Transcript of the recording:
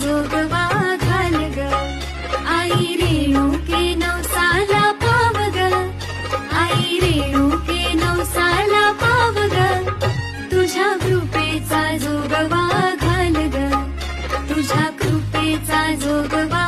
जोगवा घाल ग आई रेणुके नवसाला पाव ग आई रेणुके नवसाला पाव ग तुझ्या कृपेचा जोगवा घाल ग तुझ्या कृपेचा जोगवा